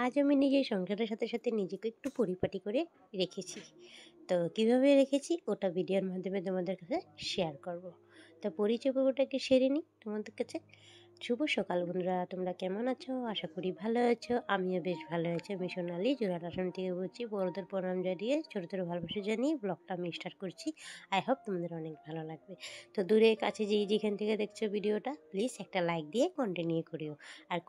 আজ আমি নিজের সংসারের সাথে সাথে নিজেকে একটু পরিপাটি করে রেখেছি। তো কিভাবে রেখেছি ওটা ভিডিওর মাধ্যমে তোমাদের কাছে শেয়ার করব। তো পরিচয় পর্বটাকে সেরে নিই তোমাদের কাছে। শুভ সকাল বন্ধুরা, তোমরা কেমন আছো? আশা করি ভালো আছো। আমিও বেশ ভালো আছি। আমি সোনালি জোড়াট আসাম থেকে বলছি। বড়দের প্রণাম জানিয়ে ছোটদের ভালোবাসা জানিয়ে ব্লগটা আমি স্টার্ট করছি। আই হোপ তোমাদের অনেক ভালো লাগবে। তো দূরে কাছে যেখান থেকে দেখছো ভিডিওটা, প্লিজ একটা লাইক দিয়ে কন্টিনিউ করিও। আর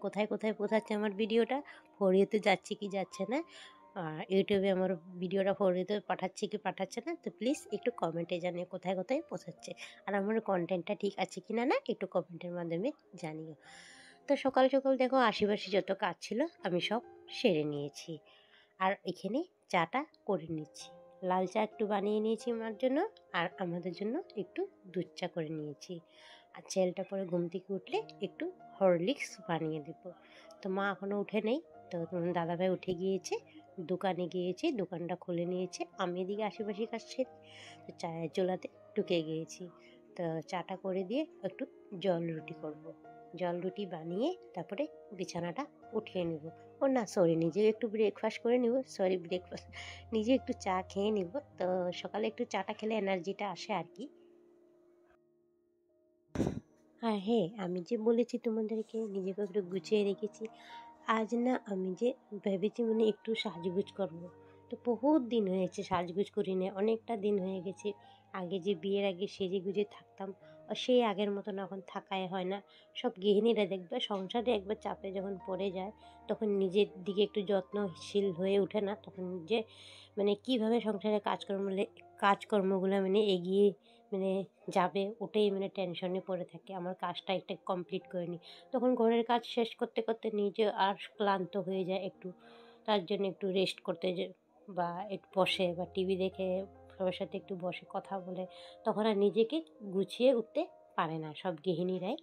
কোথায় কোথায় পৌঁছাচ্ছে আমার ভিডিওটা, ফরিয়েতে যাচ্ছে কি যাচ্ছে না, ইউটিউবে আমার ভিডিওটা ফরিয়েতে পাঠাচ্ছে কি পাঠাচ্ছে না, তো প্লিজ একটু কমেন্টে জানিও কোথায় কোথায় পৌঁছাচ্ছে। আর আমার কন্টেন্টটা ঠিক আছে কি না না একটু কমেন্টের মাধ্যমে জানিও। তো সকাল সকাল দেখো আশেপাশে যত কাজ ছিল আমি সব সেরে নিয়েছি। আর এখানে চাটা করে নিচ্ছি। লাল চা একটু বানিয়ে নিয়েছি মার জন্য, আর আমাদের জন্য একটু দুধ চা করে নিয়েছি। আর ছেলেটা পরে ঘুম থেকে উঠলে একটু হরলিক্স বানিয়ে দেব। তো মা এখনও উঠে নেই। তো দাদাভাই উঠে গিয়েছে, দোকানে গিয়েছে, দোকানটা খুলে নিয়েছে। আমি এদিকে আশেপাশে কাজ সেরে তো চায়ের চুলাতে ঢুকে গিয়েছি। তো চাটা করে দিয়ে একটু জল রুটি করব। জল রুটি বানিয়ে তারপরে বিছানাটা উঠিয়ে নেব। ও না সরি, নিজেও একটু ব্রেকফাস্ট করে নিব। সরি, ব্রেকফাস্ট নিজে একটু চা খেয়ে নিব। তো সকালে একটু চাটা খেলে এনার্জিটা আসে আর কি। আর হ্যাঁ, আমি যে বলেছি তোমাদেরকে নিজেকে একটু গুছিয়ে রেখেছি। আজ না আমি যে ভেবেছি একটু সাজগোজ করব। তো বহুত দিন হয়েছে সাজগোজ করি না, অনেকটা দিন হয়ে গেছে। আগে যে বিয়ের আগে সেজে গুজে থাকতাম, আর সেই আগের মতন এখন থাকাই হয় না। সব গৃহিণীরা দেখবে সংসারে একবার চাপে যখন পড়ে যায় তখন নিজের দিকে একটু যত্নশীল হয়ে ওঠে না, তখন যে কীভাবে সংসারে কাজকর্মগুলো এগিয়ে যাবে ওটাই টেনশনে পড়ে থাকে। আমার কাজটা একটা কমপ্লিট করে নিই, তখন ঘরের কাজ শেষ করতে করতে নিজে আর ক্লান্ত হয়ে যায় একটু। তার জন্য একটু রেস্ট করতে বা একটু বসে বা টিভি দেখে সবার সাথে একটু বসে কথা বলে তখন আর নিজেকে গুছিয়ে উঠতে পারে না সব গৃহিণীরাই।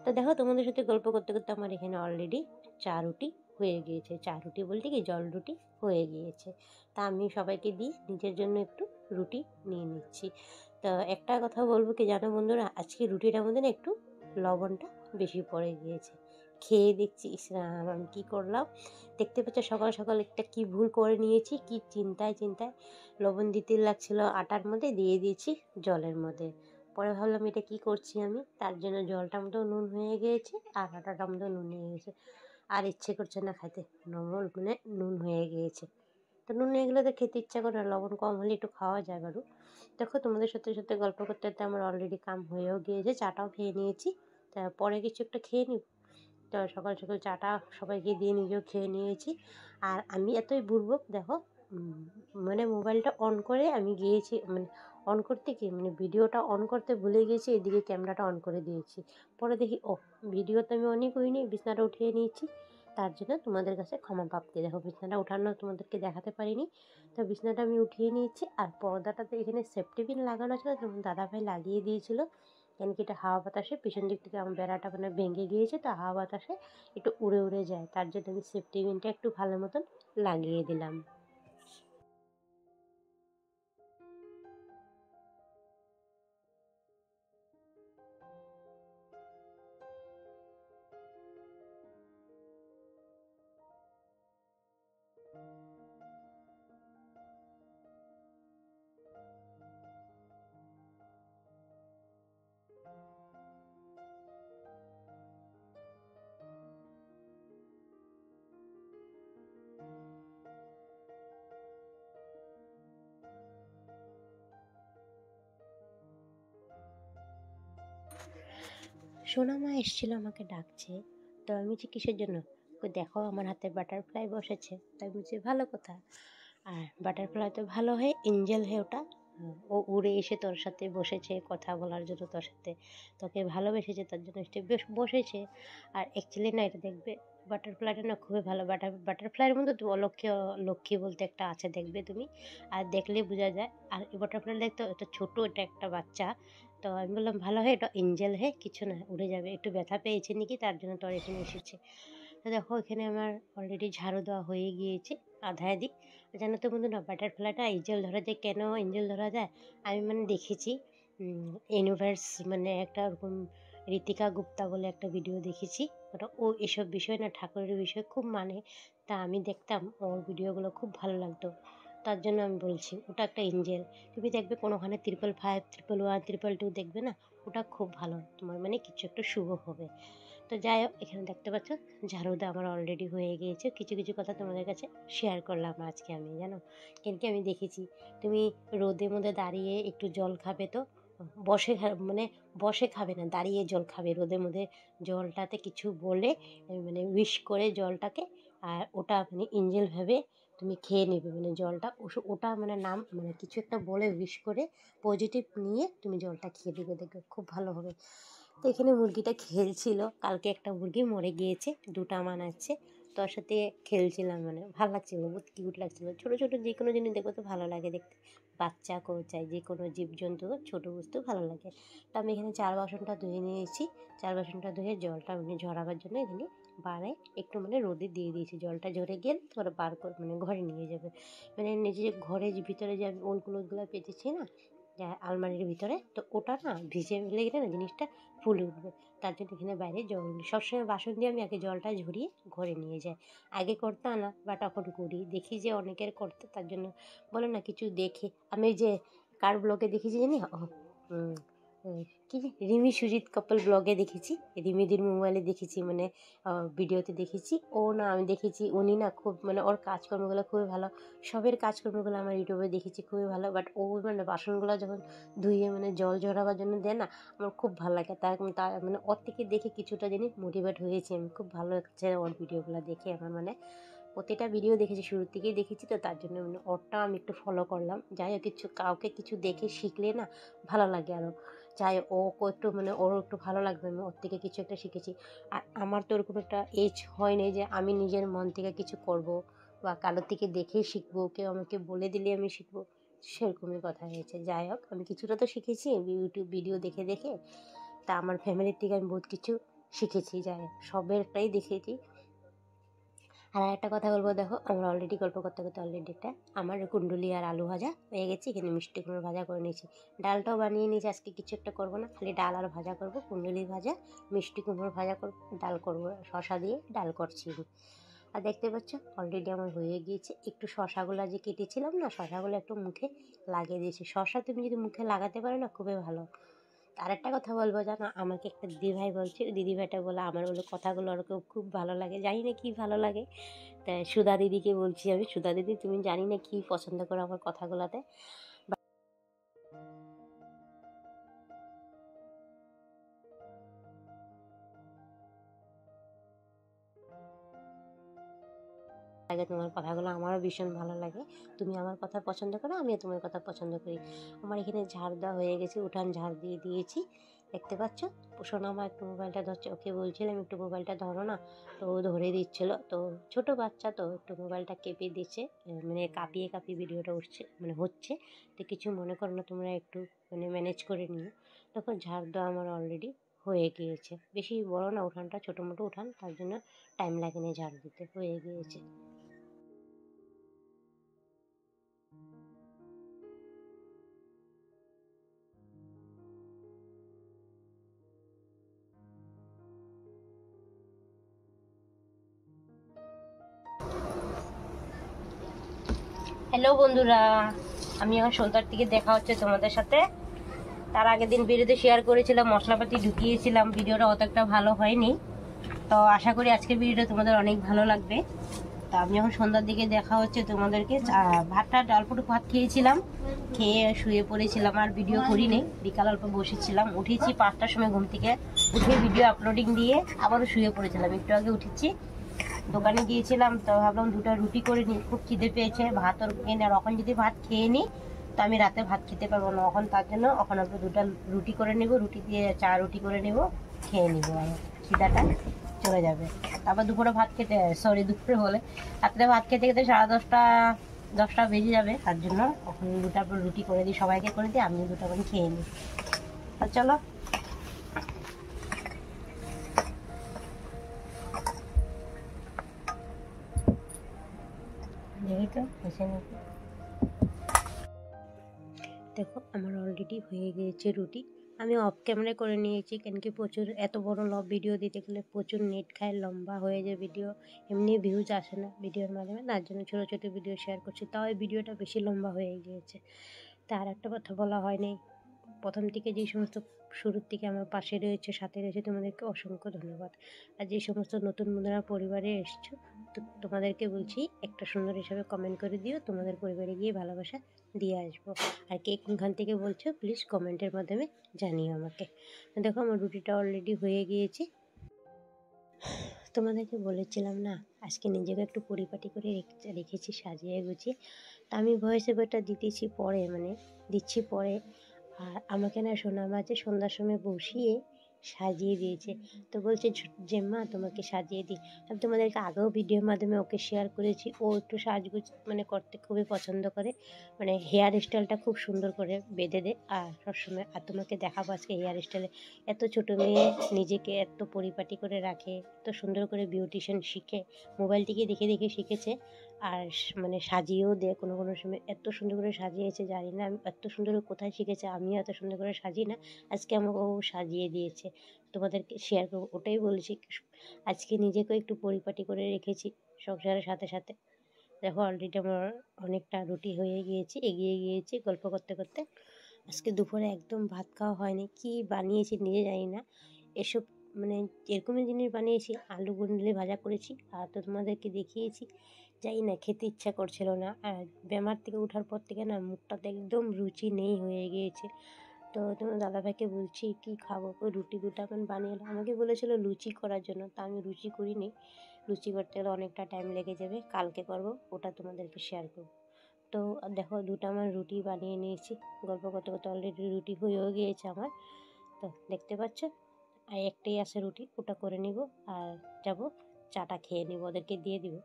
তো দেখো তোমাদের সাথে গল্প করতে করতে আমার এখানে অলরেডি চা রুটি হয়ে গিয়েছে। চা রুটি বলতে কি জল রুটি হয়ে গিয়েছে। তা আমি সবাইকে দিয়ে নিজের জন্য একটু রুটি নিয়ে নিচ্ছি। তো একটা কথা বলবো কি জানো বন্ধুরা, আজকে রুটিটার মধ্যে না একটু লবণটা বেশি পড়ে গিয়েছে। খেয়ে দেখছি ইসরাম আমি কী করলাম, দেখতে পাচ্ছ সকাল সকাল একটা কী ভুল করে নিয়েছি, কি চিন্তায় চিন্তায় লবণ দিতে লাগছিল আটার মধ্যে, দিয়ে দিয়েছি জলের মধ্যে। পরে ভাবলাম এটা কী করছি আমি, তার জন্য জলটার মধ্যেও নুন হয়ে গিয়েছে আর আটাটার মধ্যেও নুন হয়ে গেছে। আর ইচ্ছে করছে না খাইতে, নর্মাল নুন হয়ে গিয়েছে। তো নুন এগুলো তো খেতে ইচ্ছা করে না, লবণ কম হলে একটু খাওয়া যায় বারু। দেখো তোমাদের সাথে সাথে গল্প করতে করতে আমার অলরেডি কাম হয়েও গিয়েছে, চাটাও খেয়ে নিয়েছি। তা পরে কিছু একটা খেয়ে নিব। তো সকাল সকাল চাটা সবাইকে দিয়ে নিজেও খেয়ে নিয়েছি। আর আমি এতই বুড়বক দেখো, মোবাইলটা অন করে আমি গিয়েছি, অন করতে কি ভিডিওটা অন করতে ভুলে গিয়েছি, এদিকে ক্যামেরাটা অন করে দিয়েছি। পরে দেখি ও ভিডিও তো আমি অনই করিনি, বিছানাটা উঠিয়ে নিয়েছি। তার জন্য তোমাদের কাছে ক্ষমা প্রাপ্তি। দেখো বিছানাটা উঠানো তোমাদেরকে দেখাতে পারিনি। তো বিছানাটা আমি উঠিয়ে নিয়েছি। আর পর্দাটাতে এখানে সেফটি পিন লাগানো ছিল, যেমন দাদাভাই লাগিয়ে দিয়েছিল। কেন কি এটা হাওয়া বাতাসে পিছন দিক থেকে আমার বেড়াটা ভেঙে গিয়েছে, তো হাওয়া বাতাসে একটু উড়ে উড়ে যায়, তার জন্য আমি সেফটি পিনটা একটু ভালো মতন লাগিয়ে দিলাম। সোনা মা এসেছিলো, আমাকে ডাকছে। তো আমি যে কিসের জন্য, দেখো আমার হাতে বাটারফ্লাই বসেছে। তাই বলছি ভালো কথা। আর বাটারফ্লাই তো ভালো হয়, এঞ্জেল হয় ওটা। ও উড়ে এসে তোর সাথে বসেছে কথা বলার জন্য, তোর সাথে তোকে ভালোবেসেছে, তার জন্য সে বেশ বসেছে। আর অ্যাকচুয়ালি না এটা দেখবে বাটারফ্লাইটা না খুবই ভালো। বাটারফ্লাইয়ের মধ্যে তো লক্ষ্মী লক্ষ্মী বলতে একটা আছে, দেখবে তুমি, আর দেখলে বোঝা যায়। আর এই বাটারফ্লাই দেখতো এটা ছোটো, এটা একটা বাচ্চা। তো আমি বললাম ভালো হয় এটা এঞ্জেল হয়, কিছু না উড়ে যাবে। একটু ব্যথা পেয়েছে নাকি তার জন্য তোর এখানে এসেছে। তো দেখো এখানে আমার অলরেডি ঝাড়ু দেওয়া হয়ে গিয়েছে আধা দিক। জানো তো বন্ধু না বাটারফ্লাইটা এঞ্জেল ধরা যায় কেন, এঞ্জেল ধরা যায় আমি দেখেছি। ইউনিভার্স একটা ওরকম ঋতিকা গুপ্তা বলে একটা ভিডিও দেখেছি। ওটা ও এসব বিষয় না ঠাকুরের বিষয় খুব মানে, তা আমি দেখতাম ওর ভিডিওগুলো খুব ভালো লাগতো। তার জন্য আমি বলছি ওটা একটা এঞ্জেল। তুমি দেখবে কোনোখানে 555, 111, 222 দেখবে না, ওটা খুব ভালো, তোমার মানে কিছু একটা শুভ হবে। তো যাই হোক, এখানে দেখতে পাচ্ছ ঝাড়ু দেওয়া আমার অলরেডি হয়ে গিয়েছে। কিছু কিছু কথা তোমাদের কাছে শেয়ার করলাম আজকে আমি, জানো কেনকি আমি দেখেছি তুমি রোদের মধ্যে দাঁড়িয়ে একটু জল খাবে, তো বসে মানে বসে খাবে না, দাঁড়িয়ে জল খাবে রোদের মধ্যে। জলটাতে কিছু বলে মানে উইশ করে জলটাকে, আর ওটা মানে এঞ্জেল ভেবে তুমি খেয়ে নেবে, মানে জলটা ওটা মানে নাম মানে কিছু একটা বলে উইশ করে পজিটিভ নিয়ে তুমি জলটা খেয়ে দেবে, দেখবে খুব ভালো হবে। তো এখানে মুরগিটা খেলছিল, কালকে একটা মুরগি মরে গিয়েছে, দুটা মানাচ্ছে, তো ওর সাথে খেলছিলাম, মানে ভালো লাগছিলো, বহুত কিউট লাগছিলো। ছোটো ছোটো যে কোনো জিনিস দেখবো তো ভালো লাগে দেখতে, বাচ্চা কেউ চাই, যে কোনো জীবজন্তু ছোটো বস্তু ভালো লাগে। তো আমি এখানে চার বাসনটা ধুয়ে নিয়েছি। চার বাসনটা ধুয়ে জলটা মানে ঝরাবার জন্য এখানে বারে একটু মানে রোদে দিয়ে দিয়েছি, জলটা ঝরে গেলে তোমরা বার করে মানে ঘরে নিয়ে যাবে। মানে নিজের ঘরের ভিতরে যে আমি ওলগুলো পেতেছি না আলমারির ভিতরে, তো ওটা না ভিজে গেলে না জিনিসটা ফুলে উঠবে। তার জন্য এখানে বাইরে জল সবসময় বাসন দিয়ে আমি আগে জলটা ঝরিয়ে ঘরে নিয়ে যাই। আগে করতাম না, বাট এখন করি, দেখি যে অনেকের করতে, তার জন্য বলে না কিছু দেখে আমি যে কার ব্লগে দেখেছি জানি, কি রিমি সুজিত কাপল ব্লগে দেখেছি, রিমিদির মোবাইলে দেখেছি, মানে ভিডিওতে দেখেছি। ও না আমি দেখেছি উনি না খুব মানে ওর কাজকর্মগুলো খুবই ভালো, সবের কাজকর্মগুলো আমার ইউটিউবে দেখেছি খুবই ভালো। বাট ও মানে বাসনগুলো যখন ধুয়ে মানে জল ঝরাবার জন্য দেয় না, আমার খুব ভালো লাগে। তার মানে ওর থেকে দেখে কিছুটা জিনিস মোটিভেট হয়েছি আমি, খুব ভালো লাগছে ওর ভিডিওগুলো দেখে আমার, মানে প্রতিটা ভিডিও দেখেছি, শুরুর থেকেই দেখেছি, তো তার জন্য মানে ওরটা আমি একটু ফলো করলাম। যাই হোক, কিছু কাউকে কিছু দেখে শিখলে না ভালো লাগে আরও। চাই ও একটু মানে ওরও একটু ভালো লাগবে, আমি ওর থেকে কিছু একটা শিখেছি। আর আমার তো ওরকম একটা এজ হয়নি যে আমি নিজের মন থেকে কিছু করব বা কারোর থেকে দেখেই শিখবো, কেউ আমাকে বলে দিলে আমি শিখবো, সেরকমই কথা হয়েছে। যাই হোক, আমি কিছুটা তো শিখেছি ইউটিউব ভিডিও দেখে দেখে। তা আমার ফ্যামিলির থেকে আমি বহুত কিছু শিখেছি, যাই হোক সবেরটাই দেখেছি। আর একটা কথা বলবো, দেখো আমরা অলরেডি গল্প করতে করতে অলরেডি একটা আমার কুণ্ডুলি আর আলু ভাজা হয়ে গেছে। এখানে মিষ্টি কুমড়ো ভাজা করে নিয়েছি, ডালটাও বানিয়ে নিয়েছি। আজকে কিছু একটা করবো না, খালি ডাল আর ভাজা করবো, কুণ্ডুলি ভাজা, মিষ্টি কুমড়ো ভাজা করবো, ডাল করবো, শশা দিয়ে ডাল করছি। আর দেখতে পাচ্ছ অলরেডি আমার হয়ে গিয়েছে। একটু শশাগুলো যে কেটেছিলাম না, শশাগুলো একটু মুখে লাগিয়ে দিয়েছি। শশা তুমি যদি মুখে লাগাতে পারো না, খুবই ভালো। আর একটা কথা বলবো, জানো আমাকে একটা দিদিভাই বলছে, দিদিভাইটা বলে আমার বলে কথাগুলো ওরকে খুব ভালো লাগে, জানি না কী ভালো লাগে। তাই সুধা দিদিকে বলছি আমি, সুধা দিদি তুমি জানি না কী পছন্দ করো আমার কথাগুলোতে। লাগে তোমার কথাগুলো আমারও ভীষণ ভালো লাগে, তুমি আমার কথা পছন্দ করো, আমিও তোমার কথা পছন্দ করি। আমার এখানে ঝাড় দেওয়া হয়ে গেছে, উঠান ঝাড় দিয়ে দিয়েছি। দেখতে পাচ্ছ সোনা মা একটু মোবাইলটা ধরছে, ওকে বলছিলাম একটু মোবাইলটা ধরো না, তো ও ধরে দিচ্ছিলো। তো ছোট বাচ্চা তো একটু মোবাইলটা কেঁপে দিচ্ছে, মানে কাঁপিয়ে কাঁপিয়ে ভিডিওটা উঠছে মানে হচ্ছে। তো কিছু মনে করো না তোমরা, একটু মানে ম্যানেজ করে নিও। তখন ঝাড় দেওয়া আমার অলরেডি হয়ে গিয়েছে, বেশি বড় না উঠানটা, ছোটো মোটো উঠান, তার জন্য টাইম লাগেনি, ঝাড় দিতে হয়ে গিয়েছে। হ্যালো বন্ধুরা, আমি এখন সন্ধ্যার দিকে দেখা হচ্ছে তোমাদের সাথে। তার আগের দিন ভিডিওতে শেয়ার করেছিলাম, মশলাপাতি ঢুকিয়েছিলাম, ভিডিওটা অত একটা ভালো হয়নি। তো আশা করি আজকের ভিডিওটা তোমাদের অনেক ভালো লাগবে। তো আমি এখন সন্ধ্যার দিকে দেখা হচ্ছে তোমাদেরকে। ভাতটা অল্প একটু ভাত খেয়েছিলাম, খেয়ে শুয়ে পড়েছিলাম, আর ভিডিও করিনি। বিকাল অল্প বসেছিলাম, উঠেছি 5টার সময় ঘুম থেকে, উঠে ভিডিও আপলোডিং দিয়ে আবারও শুয়ে পড়েছিলাম। একটু আগে উঠেছি, দোকানে গিয়েছিলাম, তো ভাবলাম দুটো রুটি করে নিই, খুব খিদে পেয়েছে, ভাত ওর খেয়ে আর এখন যদি ভাত খেয়ে নিই তো আমি রাতে ভাত খেতে পারবো না। এখন তার জন্য এখন অল্প দুটো রুটি করে নেব, রুটি দিয়ে চা রুটি করে নেব, খেয়ে নিবো, আর খিদাটা চলে যাবে। তারপর দুপুরে ভাত খেতে, সরি দুপুরে বলে রাত্রে ভাত খেতে খেতে 10:30 বেজে যাবে, তার জন্য এখন দুটো রুটি করে দিই, সবাইকে করে দিই, আমি দুটো করে খেয়ে নিই। তো চলো দেখি তো এসে নাকি। দেখো আমার অলরেডি হয়ে গিয়েছে রুটি, আমি অফ ক্যামেরায় করে নিয়েছি, কেন কি প্রচুর এত বড় ভিডিও দিতে গেলে প্রচুর নেট খায়, লম্বা হয়ে যায় ভিডিও, এমনি ভিউজ আসে না ভিডিওর মাধ্যমে, তার জন্য ছোটো ছোটো ভিডিও শেয়ার করছি। তাও এই ভিডিওটা বেশি লম্বা হয়ে গিয়েছে। তা আর একটা কথা বলা হয়নি, প্রথম থেকে যেই সমস্ত শুরুর থেকে আমার পাশে রয়েছে, সাথে রয়েছে, তোমাদেরকে অসংখ্য ধন্যবাদ। আর যে সমস্ত নতুন বন্ধুরা পরিবারে এসছো, তো তোমাদেরকে বলছি একটা সুন্দর হিসাবে কমেন্ট করে দিও, তোমাদের পরিবারে গিয়ে ভালোবাসা দিয়ে আসবো। আর কে কোনখান থেকে বলছো প্লিজ কমেন্টের মাধ্যমে জানিও আমাকে। দেখো আমার রুটিটা অলরেডি হয়ে গিয়েছে। তোমাদেরকে বলেছিলাম না আজকে নিজেকে একটু পরিপাটি করে রেখেছি সাজিয়ে গুছিয়ে। তা আমি ভয়েস ওভারটা দিচ্ছি পরে। আর আমাকে না সোনা মাঝে সন্ধ্যার সময় বসিয়ে সাজিয়ে দিয়েছে। তো বলছে যে মা তোমাকে সাজিয়ে দিই। আমি তোমাদেরকে আগেও ভিডিওর মাধ্যমে ওকে শেয়ার করেছি, ও একটু সাজগুজ করতে খুবই পছন্দ করে, হেয়ার স্টাইলটা খুব সুন্দর করে বেঁধে দেয় আর সবসময়। আর তোমাকে দেখাবো আজকে হেয়ার স্টাইলে, এত ছোটো মেয়ে নিজেকে এত পরিপাটি করে রাখে, এত সুন্দর করে বিউটিশিয়ান শিখে, মোবাইল থেকে দেখে দেখে শিখেছে। আর সাজিয়েও দেয় কোনো কোনো সময়, এত সুন্দর করে সাজিয়েছে জানি না আমি এত সুন্দর করে কোথায় শিখেছে, আমিও এত সুন্দর করে সাজি না, আজকে আমাকে ও সাজিয়ে দিয়েছে, তোমাদেরকে শেয়ার করবো। ওটাই বলছি আজকে নিজেকে একটু পরিপাটি করে রেখেছি সংসারের সাথে সাথে। দেখো অলরেডি আমার অনেকটা রুটি হয়ে গিয়েছে, এগিয়ে গিয়েছি গল্প করতে করতে। আজকে দুপুরে একদম ভাত খাওয়া হয়নি, কি বানিয়েছি নিজে জানি না। এসব এরকমই জিনিস বানিয়েছি, আলু গুন্ডলি ভাজা করেছি আর তো তোমাদেরকে দেখিয়েছি। জানি না খেতে ইচ্ছা করছিল না, আর বেমার থেকে ওঠার পর থেকে না মুখটাতে একদম রুচি নেই হয়ে গিয়েছে। তো তোমার দাদাভাইকে বলছি কি খাবো, ওই রুটি দুটো বানিয়ে এলো, আমাকে বলেছিল লুচি করার জন্য, তা আমি লুচি করিনি, লুচি করতে গেলে অনেকটা টাইম লেগে যাবে, কালকে করবো, ওটা তোমাদেরকে শেয়ার করবো। তো দেখো দুটো আমার রুটি বানিয়ে নিয়েছি, গল্প করতে করতে অলরেডি রুটি হয়েও গিয়েছে আমার। তো দেখতে পাচ্ছ, আর একটাই আছে রুটি, ওটা করে নিব আর যাব চাটা খেয়ে নিব, ওদেরকে দিয়ে দিব।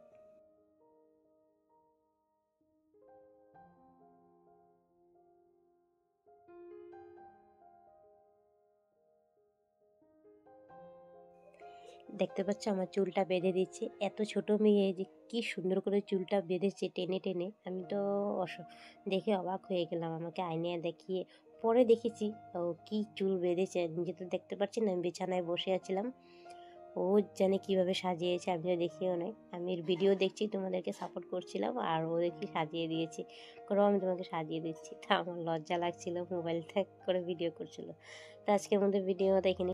দেখতে পাচ্ছ আমার চুলটা বেঁধে দিচ্ছে, এত ছোট মেয়ে যে কি সুন্দর করে চুলটা বেঁধেছে টেনে টেনে, আমি তো দেখে অবাক হয়ে গেলাম, আমাকে আয়নায় দেখিয়ে। পরে দেখেছি ও কি চুল বেঁধেছে, নিজে তো দেখতে পাচ্ছি না, আমি বিছানায় বসে আছিলাম, ও জানে কীভাবে সাজিয়েছে, আমিও দেখিও নাই, আমি ভিডিও দেখছি তোমাদেরকে সাপোর্ট করছিলাম, আর ও দেখি সাজিয়ে দিয়েছি, করো আমি তোমাকে সাজিয়ে দিচ্ছি। তা আমার লজ্জা লাগছিল, মোবাইল করে ভিডিও করছিল। তো আজকের মধ্যে ভিডিও দেখিনি।